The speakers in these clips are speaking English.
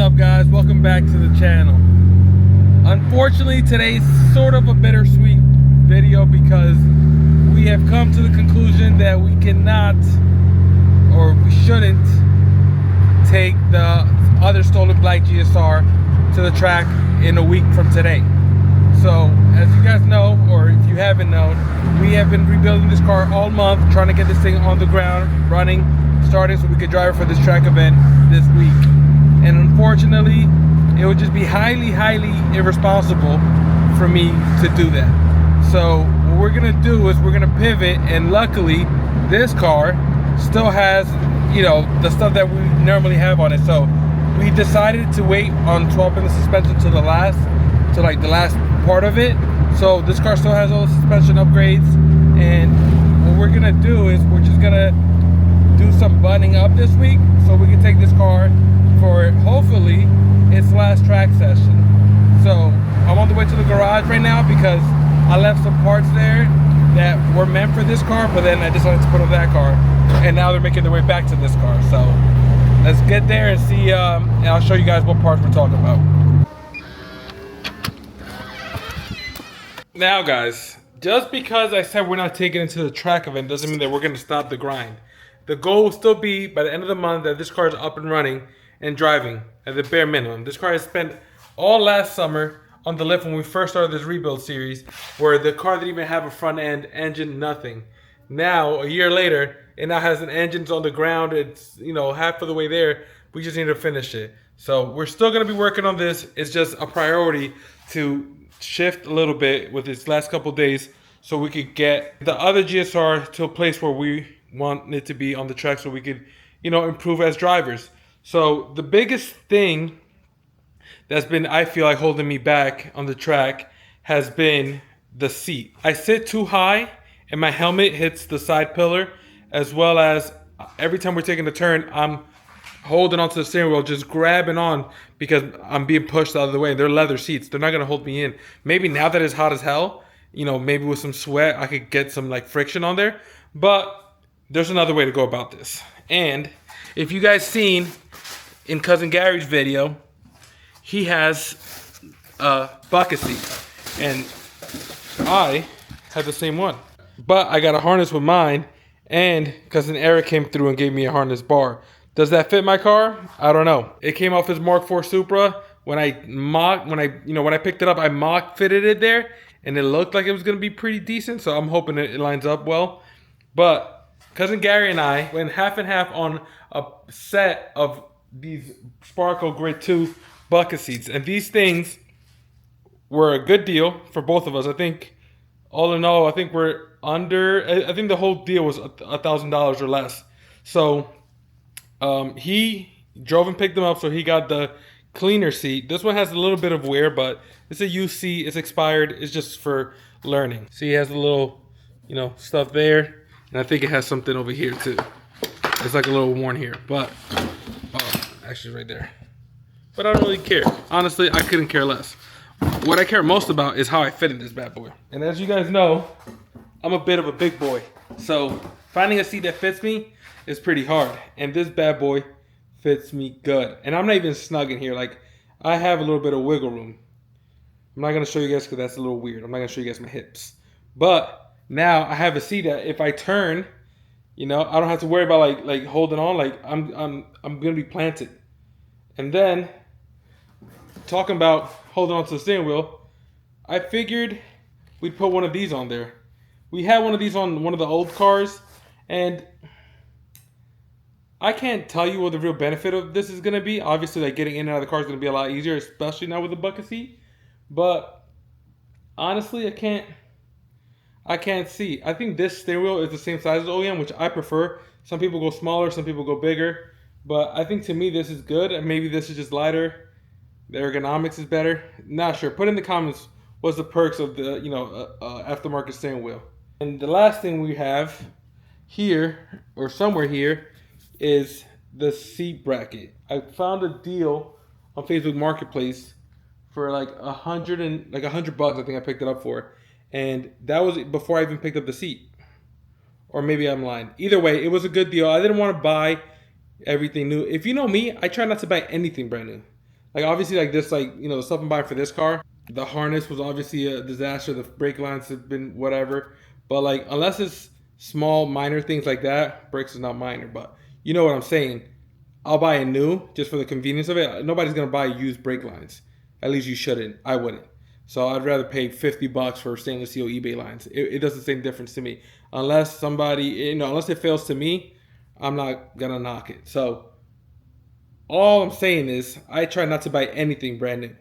up, guys? Welcome back to the channel. Unfortunately, today's sort of a bittersweet video because we have come to the conclusion that we cannot, or we shouldn't, take the other stolen black GSR to the track in a week from today. So, as you guys know, or if you haven't known, we have been rebuilding this car all month, trying to get this thing on the ground, running, starting so we could drive it for this track event this week. And unfortunately, it would just be highly irresponsible for me to do that. So what we're gonna do is we're gonna pivot, and luckily this car still has, you know, the stuff that we normally have on it. So we decided to wait on 12-pin suspension to the last part of it. So this car still has all the suspension upgrades, and what we're gonna do is we're just gonna do some buttoning up this week so we can take this car for hopefully its last track session. So I'm on the way to the garage right now because I left some parts there that were meant for this car, but then I decided to put on that car, and now they're making their way back to this car. So let's get there and see, and I'll show you guys what parts we're talking about. Now guys, just because I said we're not taking it to the track event doesn't mean that we're gonna stop the grind. The goal will still be by the end of the month that this car is up and running and driving at the bare minimum. This car has spent all last summer on the lift when we first started this rebuild series, where the car didn't even have a front end, engine, nothing. Now, a year later, it now has an engine on the ground. It's, you know, half of the way there. We just need to finish it. So we're still gonna be working on this. It's just a priority to shift a little bit with these last couple days so we could get the other GSR to a place where we want it to be on the track so we could, you know, improve as drivers. So the biggest thing that's been, I feel like, holding me back on the track has been the seat. I sit too high and my helmet hits the side pillar, as well as every time we're taking a turn, I'm holding onto the steering wheel, just grabbing on because I'm being pushed out of the way. They're leather seats. They're not gonna hold me in. Maybe now that it's hot as hell, you know, maybe with some sweat, I could get some like friction on there, but there's another way to go about this. And if you guys seen in Cousin Gary's video, he has a bucket seat, and I have the same one. But I got a harness with mine, and Cousin Eric came through and gave me a harness bar. Does that fit my car? I don't know. It came off his Mark IV Supra. When I picked it up, I mock fitted it there, and it looked like it was gonna be pretty decent. So I'm hoping it lines up well. But Cousin Gary and I went half and half on a set of these Sparco Grid 2 bucket seats, and these things were a good deal for both of us. I think all in all, I think we're under, I think the whole deal was $1,000 or less. So he drove and picked them up, so he got the cleaner seat. This one has a little bit of wear, but it's a UC, it's expired, it's just for learning. See, he has a little, you know, stuff there, and I think it has something over here too. It's like a little worn here, but actually right there. But I don't really care. Honestly, I couldn't care less. What I care most about is how I fit in this bad boy. And as you guys know, I'm a bit of a big boy. So finding a seat that fits me is pretty hard. And this bad boy fits me good. And I'm not even snug in here. Like, I have a little bit of wiggle room. I'm not going to show you guys because that's a little weird. I'm not going to show you guys my hips. But now I have a seat that if I turn, you know, I don't have to worry about like holding on. Like I'm gonna be planted. And then talking about holding on to the steering wheel, I figured we'd put one of these on there. We had one of these on one of the old cars, and I can't tell you what the real benefit of this is gonna be. Obviously, like getting in and out of the car is gonna be a lot easier, especially now with the bucket seat. But honestly, I can't see. I think this steering wheel is the same size as OEM, which I prefer. Some people go smaller, some people go bigger. But I think to me this is good, and maybe this is just lighter. The ergonomics is better. Not sure. Put in the comments what's the perks of the, you know, aftermarket steering wheel. And the last thing we have here, or somewhere here, is the seat bracket. I found a deal on Facebook Marketplace for like $100 bucks. I think I picked it up for. And that was before I even picked up the seat. Or maybe I'm lying. Either way, it was a good deal. I didn't want to buy everything new. If you know me, I try not to buy anything brand new. Like obviously, like this, like the stuff I'm buying for this car, the harness was obviously a disaster. The brake lines have been whatever. But like unless it's small minor things like that, brakes is not minor. But you know what I'm saying. I'll buy a new just for the convenience of it. Nobody's gonna buy used brake lines. At least you shouldn't. I wouldn't. So I'd rather pay $50 for stainless steel eBay lines. It does the same difference to me. Unless somebody, unless it fails to me, I'm not gonna knock it. So all I'm saying is I try not to buy anything brand new.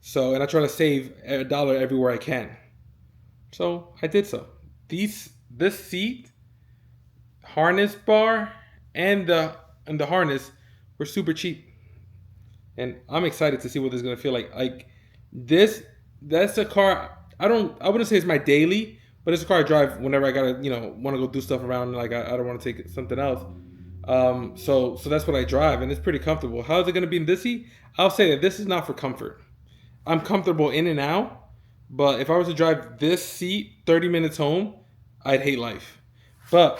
So and I try to save $1 everywhere I can. So I did so. This seat, harness bar, and the harness were super cheap. And I'm excited to see what this is gonna feel like. Like this, that's a car. I wouldn't say it's my daily, but it's a car I drive whenever I gotta, want to go do stuff around. Like I don't want to take something else. So that's what I drive, and it's pretty comfortable. How is it gonna be in this seat? I'll say that this is not for comfort. I'm comfortable in and out, but if I was to drive this seat 30 minutes home, I'd hate life. But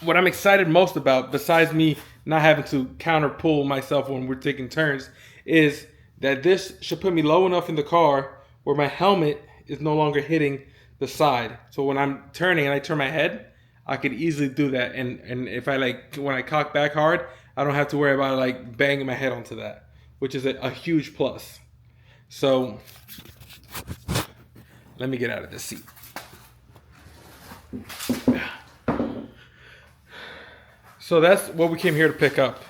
what I'm excited most about, besides me not having to counter pull myself when we're taking turns, is that this should put me low enough in the car where my helmet is no longer hitting the side. So when I'm turning and I turn my head, I could easily do that. And if when I cock back hard, I don't have to worry about banging my head onto that, which is a huge plus. So let me get out of this seat. So that's what we came here to pick up.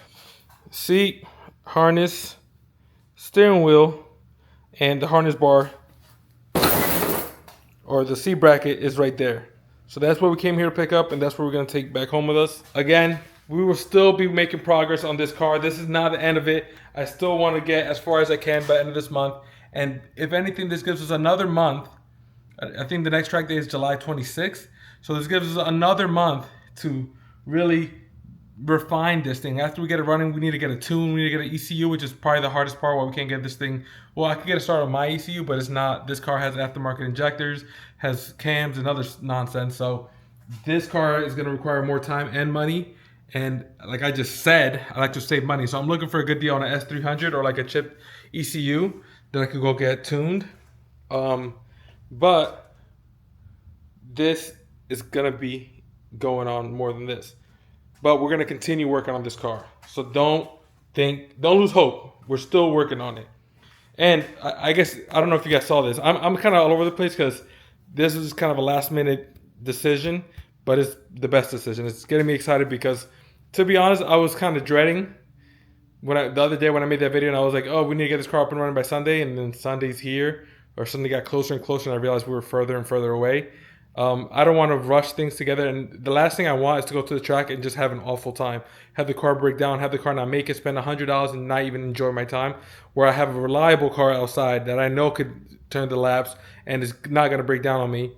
Seat, harness, steering wheel, and the harness bar or the seat bracket is right there. So that's what we came here to pick up, and that's what we're going to take back home with us. Again, we will still be making progress on this car. This is not the end of it. I still want to get as far as I can by the end of this month. And if anything, this gives us another month. I think the next track day is July 26th. So this gives us another month to really refine this thing. After we get it running, we need to get a tune. We need to get an ECU, which is probably the hardest part why we can't get this thing. Well, I could get a start on my ECU, but it's not. This car has aftermarket injectors, has cams and other nonsense. So this car is going to require more time and money. And like I just said, I like to save money. So I'm looking for a good deal on an S300 or like a chipped ECU that I could go get tuned. But this is going to be going on more than this. But we're going to continue working on this car. So don't lose hope. We're still working on it. And I guess, I don't know if you guys saw this. I'm kind of all over the place because this is kind of a last minute decision, but it's the best decision. It's getting me excited because, to be honest, I was kind of dreading the other day when I made that video and I was like, oh, we need to get this car up and running by Sunday. And then Sunday's here, or Sunday got closer and closer and I realized we were further and further away. I don't want to rush things together, and the last thing I want is to go to the track and just have an awful time. Have the car break down, have the car not make it, spend $100 and not even enjoy my time. Where I have a reliable car outside that I know could turn the laps and is not going to break down on me,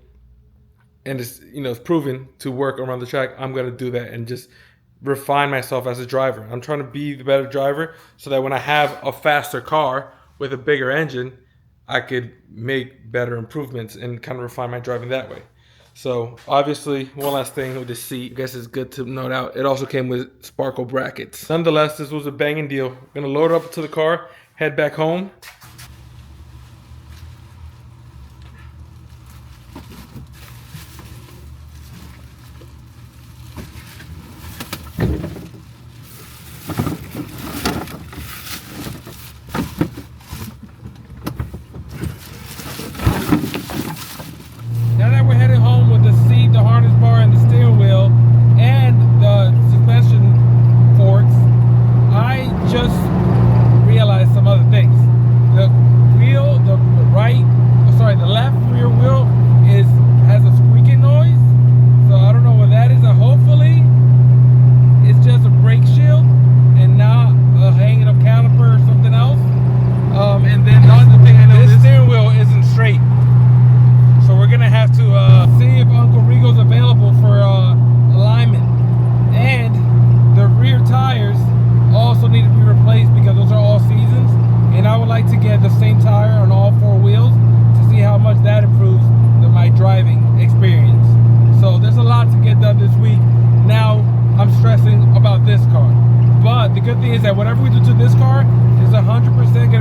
and it's proven to work around the track. I'm going to do that and just refine myself as a driver. I'm trying to be the better driver so that when I have a faster car with a bigger engine, I could make better improvements and kind of refine my driving that way. So obviously, one last thing with the seat, I guess it's good to note out, it also came with sparkle brackets. Nonetheless, this was a banging deal. I'm gonna load it up to the car, head back home. Now that we're heading home with the seat, the harness bar, and the steering wheel, and the suspension forks, I just realized some other things. The left rear wheel has a squeaking noise. So I don't know what that is. Hopefully, it's just a brake shield and not a hanging up caliper or something else. And then the other thing I know, this steering wheel isn't straight. So we're gonna have to see if Uncle Rigo's available for alignment. And the rear tires also need to be replaced because those are all seasons. And I would like to get the same tire on all four wheels to see how much that improves my driving experience. So there's a lot to get done this week. Now I'm stressing about this car. But the good thing is that whatever we do to this car is 100% going